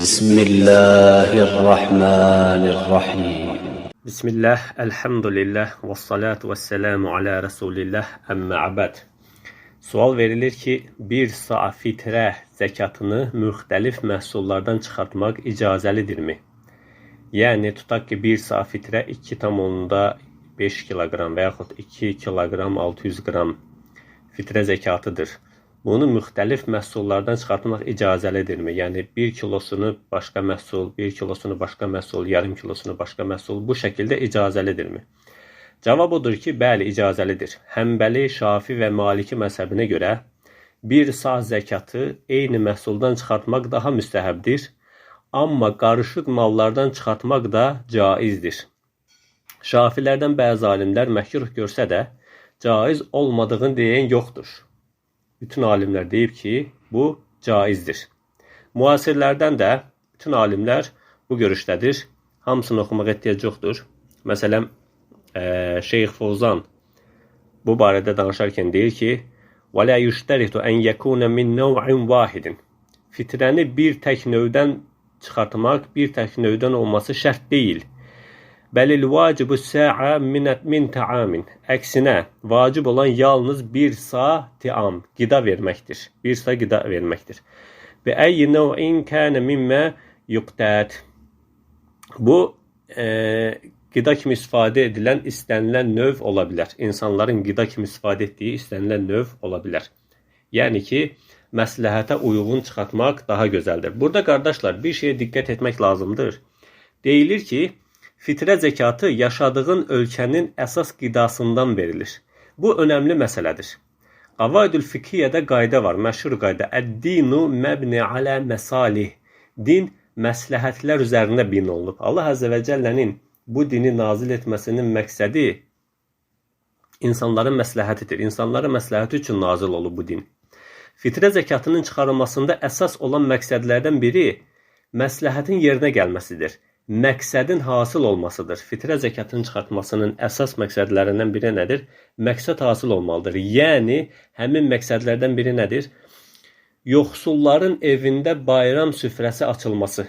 Bismillahirrahmanirrahim. Bismillah, elhamdülillah, və salatu və selamu alə Rasulillah, əmmə abad. Sual verilir ki, bir sa fitrə zəkatını müxtəlif məhsullardan çıxartmaq icazəlidirmi? Yəni, tutaq ki, bir sa fitrə 2,5 kiloqram və yaxud 2 kiloqram 600 qram fitrə zəkatıdır. Bunu müxtəlif məhsullardan çıxartmaq icazəlidirmi? Yəni, 1 kilosunu başqa məhsul, 1 kilosunu başqa məhsul, yarım kilosunu başqa məhsul bu şəkildə icazəlidirmi? Cavab odur ki, bəli, icazəlidir. Həmbəli, Şafi və Maliki məzhəbinə görə bir sa zəkatı eyni məhsuldan çıxartmaq daha müstəhəbdir, amma qarışıq mallardan çıxartmaq da caizdir. Şafilərdən bəzi alimlər məkruh görsə də, caiz olmadığını deyən yoxdur. Bütün alimlər deyib ki, bu caizdir. Müasirlərdən də bütün alimlər bu görüşdədir. Hamısını oxumaq ehtiyac yoxdur. Məsələn, Şeyx Fozan bu barədə danışarkən deyir ki, وَلَا يُشْتَرِتُ أَنْ يَكُونَ مِنْ نَوْعٍ وَاحِدٍ Fitrəni bir tək növdən çıxartmaq, bir tək növdən olması şərt deyil. Bəlil vacibu sə'a min ta'amin. Əksinə, vacib olan yalnız bir sa tiam, qida verməkdir. Bir sa qida verməkdir. Və əyyi nəv'in kənə mimmə yuqtət. Bu, qida kimi istifadə edilən, istənilən növ ola bilər. İnsanların qida kimi istifadə etdiyi istənilən növ ola bilər. Yəni ki, məsləhətə uyğun çıxartmaq daha gözəldir. Burada, qardaşlar, bir şeyə diqqət etmək lazımdır. Deyilir ki, fitrə zəkatı yaşadığın ölkənin əsas qidasından verilir. Bu, önəmli məsələdir. Qavaidül fiqhiyyədə qayda var, məşhur qayda. Əd-dinu məbni alə məsalih. Din məsləhətlər üzərində bin olunub. Allah Əzzə və Cəllənin bu dini nazil etməsinin məqsədi insanların məsləhətidir. İnsanların məsləhəti üçün nazil olub bu din. Fitrə zəkatının çıxarılmasında əsas olan məqsədlərdən biri məsləhətin yerinə gəlməsidir. Məqsədin hasıl olmasıdır. Fitrə zəkatının çıxartmasının əsas məqsədlərindən biri nədir? Məqsəd hasıl olmalıdır. Yəni, həmin məqsədlərdən biri nədir? Yoxsulların evində bayram süfrəsi açılması.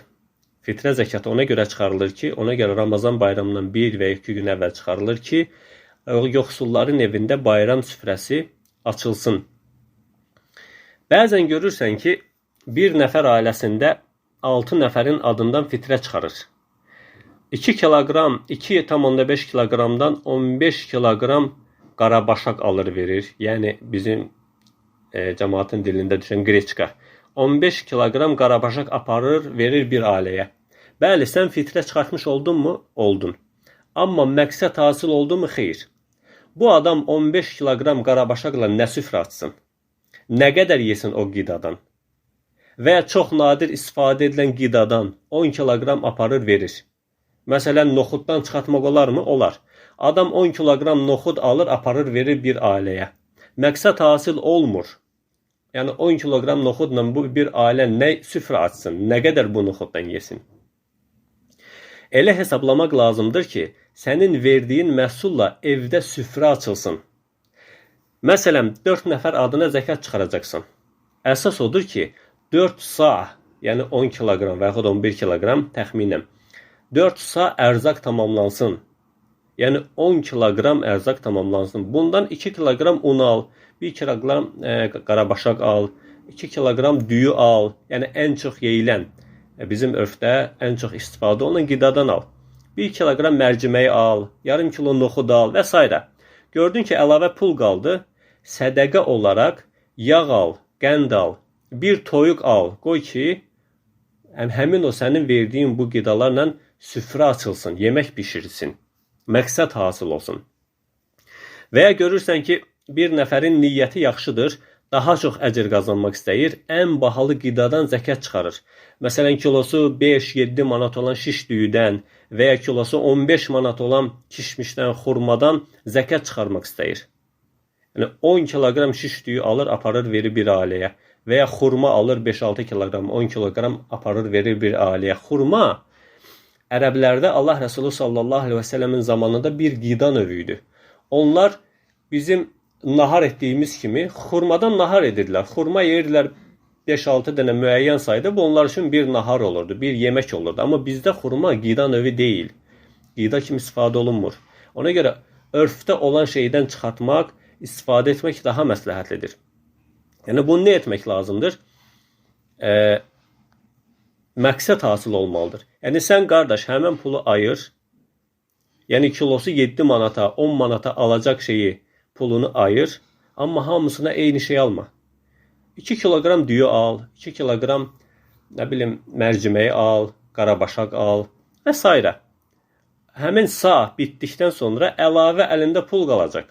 Fitrə zəkatı ona görə çıxarılır ki, ona görə Ramazan bayramından 1 və 2 gün əvvəl çıxarılır ki, yoxsulların evində bayram süfrəsi açılsın. Bəzən görürsən ki, bir nəfər ailəsində 6 nəfərin adından fitrə çıxarır. 2 kiloqram, 2,5 kiloqramdan 15 kiloqram qarabaşaq alır verir. Yəni, bizim cəmaatın dilində düşən qreçka. 15 kiloqram qarabaşaq aparır, verir bir ailəyə. Bəli, sən fitrə çıxartmış oldun mu? Oldun. Amma məqsəd hasıl oldu mu? Xeyr. Bu adam 15 kiloqram qarabaşaqla nə süfrə açsın? Nə qədər yesin o qidadan? Və ya çox nadir istifadə edilən qidadan 10 kiloqram aparır, verir. Məsələn, noxuddan çıxartmaq olar mı? Olar. Adam 10 kiloqram noxud alır, aparır, verir bir ailəyə. Məqsəd hasıl olmur. Yəni, 10 kiloqram noxudla bu bir ailə nə süfrə açsın, nə qədər bu noxuddan yesin? Elə hesablamaq lazımdır ki, sənin verdiyin məhsulla evdə süfrə açılsın. Məsələn, 4 nəfər adına zəkat çıxaracaqsın. Əsas odur ki, 4 sa, yəni 10 kiloqram və yaxud 11 kiloqram təxminən, 4 sa ərzaq tamamlansın. Yəni 10 kiloqram ərzaq tamamlansın. Bundan 2 kiloqram un al, 1 kiloqram qarabaşaq al, 2 kiloqram düyü al. Yəni ən çox yeyilən, bizim örfdə ən çox istifadə olunan qidadan al. 1 kiloqram mərciməyi al, yarım kilo noxud al və s. Gördün ki, əlavə pul qaldı. Sədəqə olaraq yağ al, qənd al, bir toyuq al. Qoy ki, həmin o sənin verdiyin bu qidalarla süfrə açılsın, yemək bişirilsin, məqsəd hasıl olsun. Və ya görürsən ki, bir nəfərin niyyəti yaxşıdır, daha çox əcr qazanmaq istəyir, ən bahalı qidadan zəkat çıxarır. Məsələn, kilosu 5-7 manat olan şiş düyüdən və ya kilosu 15 manat olan kişmişdən, xurmadan zəkat çıxarmaq istəyir. Yəni, 10 kiloqram şiş düyü alır, aparır, verir bir ailəyə. Və ya xurma alır 5-6 kiloqram, 10 kiloqram aparır, verir bir ailəyə. Xurma, ərəblərdə Allah Rəsulü sallallahu aleyhi və səlləmin zamanında bir qida növüydü. Onlar bizim nahar etdiyimiz kimi xurmadan nahar edirlər. Xurma yeyirdilər 5-6 dənə müəyyən sayda bu onlar üçün bir nahar olurdu, bir yemək olurdu. Amma bizdə xurma qida növü deyil. Qida kimi istifadə olunmur. Ona görə örfdə olan şeydən çıxartmaq, istifadə etmək daha məsləhətlidir. Yəni bunu nə etmək lazımdır? Məqsəd hasıl olmalıdır. Yəni sən qardaş həmin pulu ayır. Yəni kilosu 7 manata, 10 manata alacaq şeyi pulunu ayır. Amma hamısına eyni şey alma. 2 kilogram düyü al, 2 kilogram nə bilim mərciməyi al, qarabaşaq al və s. Həmin sağ bitdikdən sonra əlavə əlində pul qalacaq.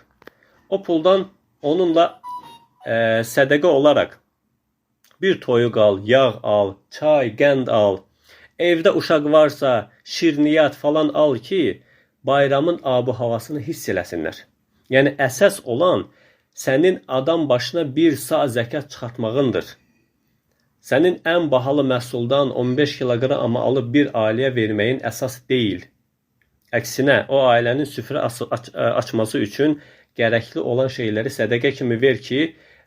O puldan onunla sədəqə olaraq bir toyuq al, yağ al, çay, qənd al. Evdə uşaq varsa şirniyyat falan al ki, bayramın abu havasını hiss eləsinlər. Yəni əsas olan sənin adam başına bir sağ zəkat çıxartmağındır. Sənin ən bahalı məhsuldan 15 kiloqram alıb bir ailəyə verməyin əsas deyil. Əksinə, o ailənin süfrə açması üçün gərəkli olan şeyləri sədəqə kimi ver ki,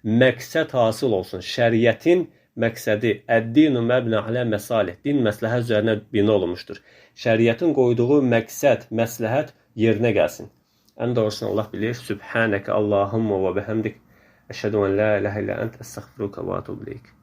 məqsəd hasıl olsun. Şəriətin məqsədi əd-dinu məbnə alə məsalih. Din məsləhət üzərinə bina olunmuşdur. Şəriətin qoyduğu məqsəd, məsləhət yerinə gəlsin. Ən doğrusunu Allah bilir. Sübhanəkə Allahumma və bihəmdik. Əşhədu ən la ilahə illə ənt əstəğfiruka və etûbu ileyk.